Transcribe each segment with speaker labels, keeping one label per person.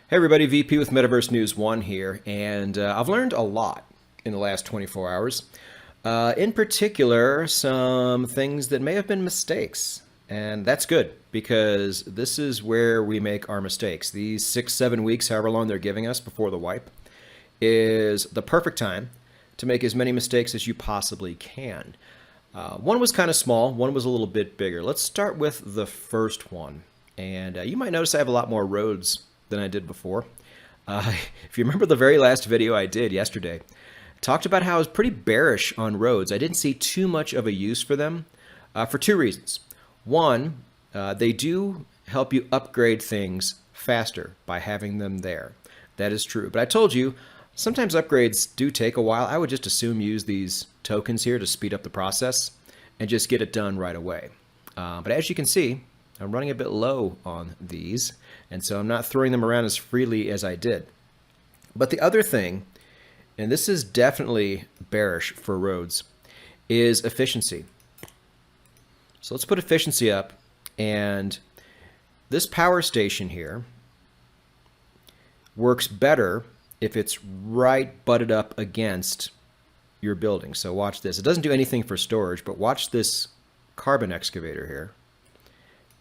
Speaker 1: Hey everybody, VP with Metaverse News 1 here, and I've learned a lot in the last 24 hours. In particular, some things that may have been mistakes. And that's good, because this is where we make our mistakes. These 6, 7 weeks, however long they're giving us before the wipe, is the perfect time to make as many mistakes as you possibly can. One was kind of small, one was a little bit bigger. Let's start with the first one. And you might notice I have a lot more roads than I did before. If you remember the very last video I did yesterday, talked about how I was pretty bearish on roads. I didn't see too much of a use for them for two reasons. One, they do help you upgrade things faster by having them there. That is true. But I told you, sometimes upgrades do take a while. I would just assume use these tokens here to speed up the process and just get it done right away. But as you can see, I'm running a bit low on these, and so I'm not throwing them around as freely as I did. But the other thing, and this is definitely bearish for roads, is efficiency. So let's put efficiency up, and this power station here works better if it's right butted up against your building. So watch this. It doesn't do anything for storage, but watch this carbon excavator here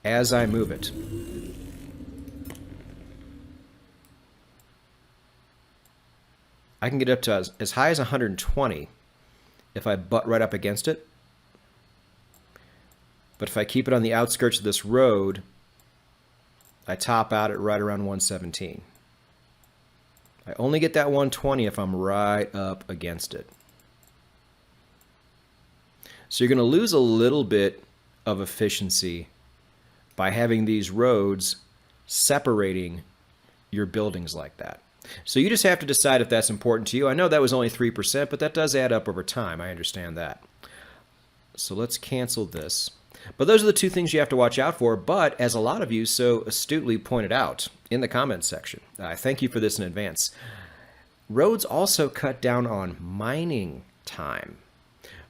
Speaker 1: as I move it. I can get up to as high as 120 if I butt right up against it. But if I keep it on the outskirts of this road, I top out at right around 117. I only get that 120 if I'm right up against it. So you're going to lose a little bit of efficiency by having these roads separating your buildings like that. So you just have to decide if that's important to you. I know that was only 3%, but that does add up over time. I understand that. So let's cancel this. But those are the two things you have to watch out for. But as a lot of you so astutely pointed out in the comments section, I thank you for this in advance. Roads also cut down on mining time,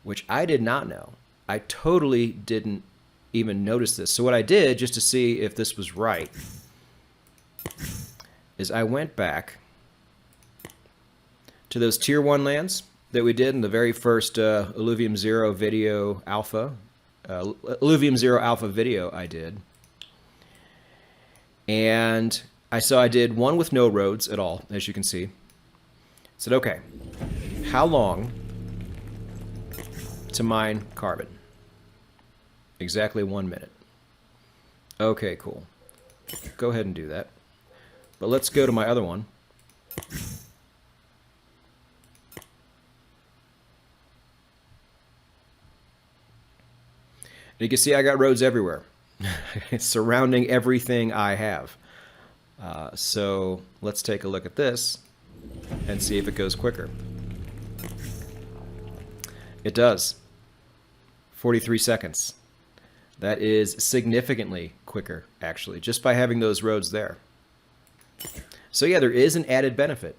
Speaker 1: which I did not know. I totally didn't even notice this. So what I did, just to see if this was right, is I went back to those tier 1 lands that we did in the very first Illuvium Zero video alpha, Illuvium Zero Alpha video I did. And I did one with no roads at all, as you can see. I said, okay, how long to mine carbon? Exactly 1 minute. Okay, cool. Go ahead and do that. But let's go to my other one. And you can see I got roads everywhere, surrounding everything I have. So let's take a look at this and see if it goes quicker. It does. 43 seconds. That is significantly quicker, actually, just by having those roads there. So yeah, there is an added benefit.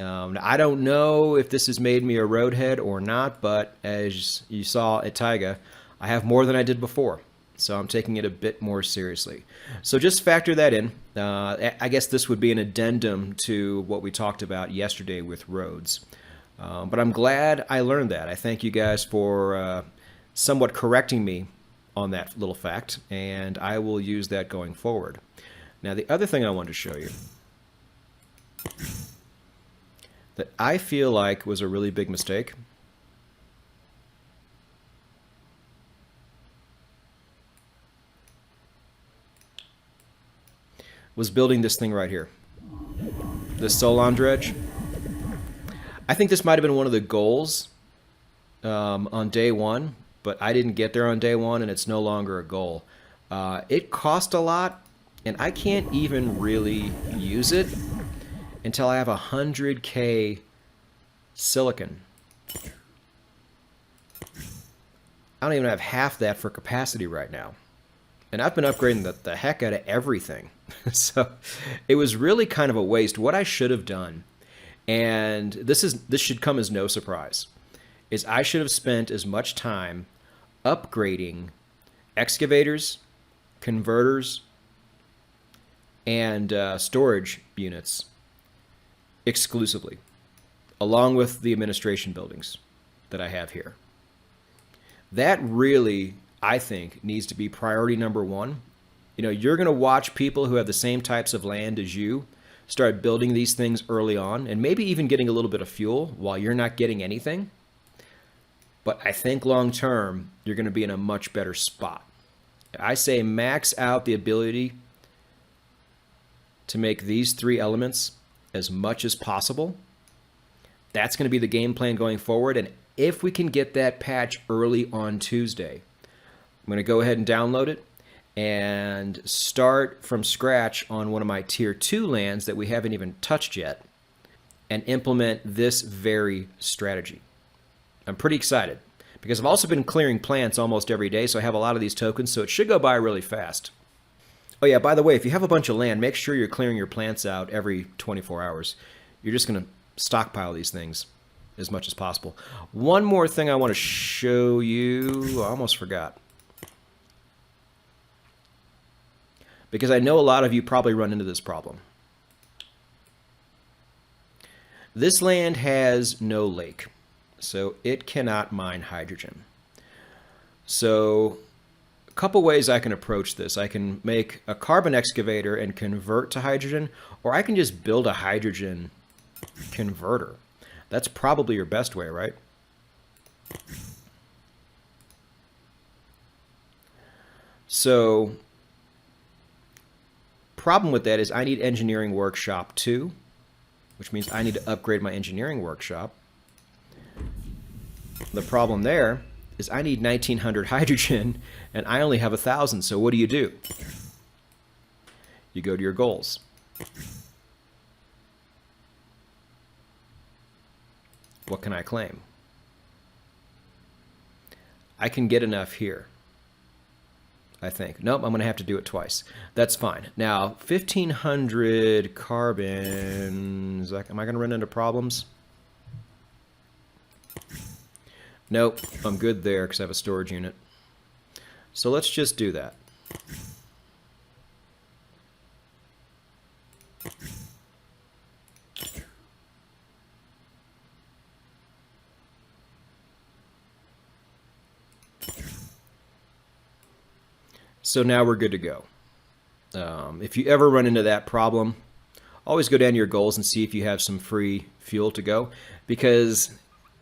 Speaker 1: I don't know if this has made me a roadhead or not, but as you saw at Taiga, I have more than I did before. So I'm taking it a bit more seriously. So just factor that in. I guess this would be an addendum to what we talked about yesterday with roads. But I'm glad I learned that. I thank you guys for somewhat correcting me on that little fact, and I will use that going forward. Now, the other thing I wanted to show you that I feel like was a really big mistake was building this thing right here, this Solon dredge. I think this might have been one of the goals on day one, but I didn't get there on day one, and it's no longer a goal. It cost a lot, and I can't even really use it until I have 100K silicon. I don't even have half that for capacity right now. And I've been upgrading the heck out of everything. So it was really kind of a waste. What I should have done, and this should come as no surprise, is I should have spent as much time upgrading excavators, converters, and storage units exclusively, along with the administration buildings that I have here. That really, I think, needs to be priority number one. You know, you're going to watch people who have the same types of land as you start building these things early on, and maybe even getting a little bit of fuel while you're not getting anything. But I think long term, you're going to be in a much better spot. I say max out the ability to make these three elements as much as possible. That's going to be the game plan going forward. And if we can get that patch early on Tuesday, I'm going to go ahead and download it and start from scratch on one of my tier 2 lands that we haven't even touched yet and implement this very strategy. I'm pretty excited because I've also been clearing plants almost every day, so I have a lot of these tokens, so it should go by really fast. Oh yeah, by the way, if you have a bunch of land, make sure you're clearing your plants out every 24 hours. You're just going to stockpile these things as much as possible. One more thing I want to show you. I almost forgot. Because I know a lot of you probably run into this problem. This land has no lake, so it cannot mine hydrogen. So a couple ways I can approach this. I can make a carbon excavator and convert to hydrogen, or I can just build a hydrogen converter. That's probably your best way, right? So problem with that is I need engineering workshop 2, which means I need to upgrade my engineering workshop. The problem there is I need 1900 hydrogen and I only have 1000. So what do? You go to your goals. What can I claim? I can get enough here, I think. Nope, I'm going to have to do it twice. That's fine. Now, 1500 carbon. Am I going to run into problems? Nope, I'm good there because I have a storage unit. So let's just do that. So now we're good to go. If you ever run into that problem, always go down to your goals and see if you have some free fuel to go. Because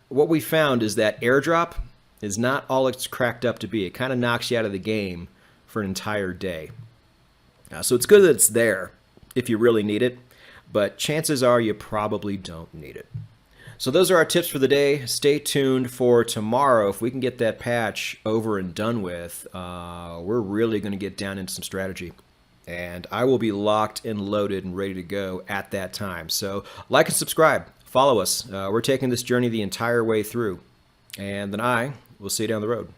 Speaker 1: what we found is that airdrop is not all it's cracked up to be. It kind of knocks you out of the game for an entire day. So it's good that it's there if you really need it, but chances are you probably don't need it. So those are our tips for the day. Stay tuned for tomorrow. If we can get that patch over and done with, we're really going to get down into some strategy. And I will be locked and loaded and ready to go at that time. So like and subscribe. Follow us. We're taking this journey the entire way through. And then I will see you down the road.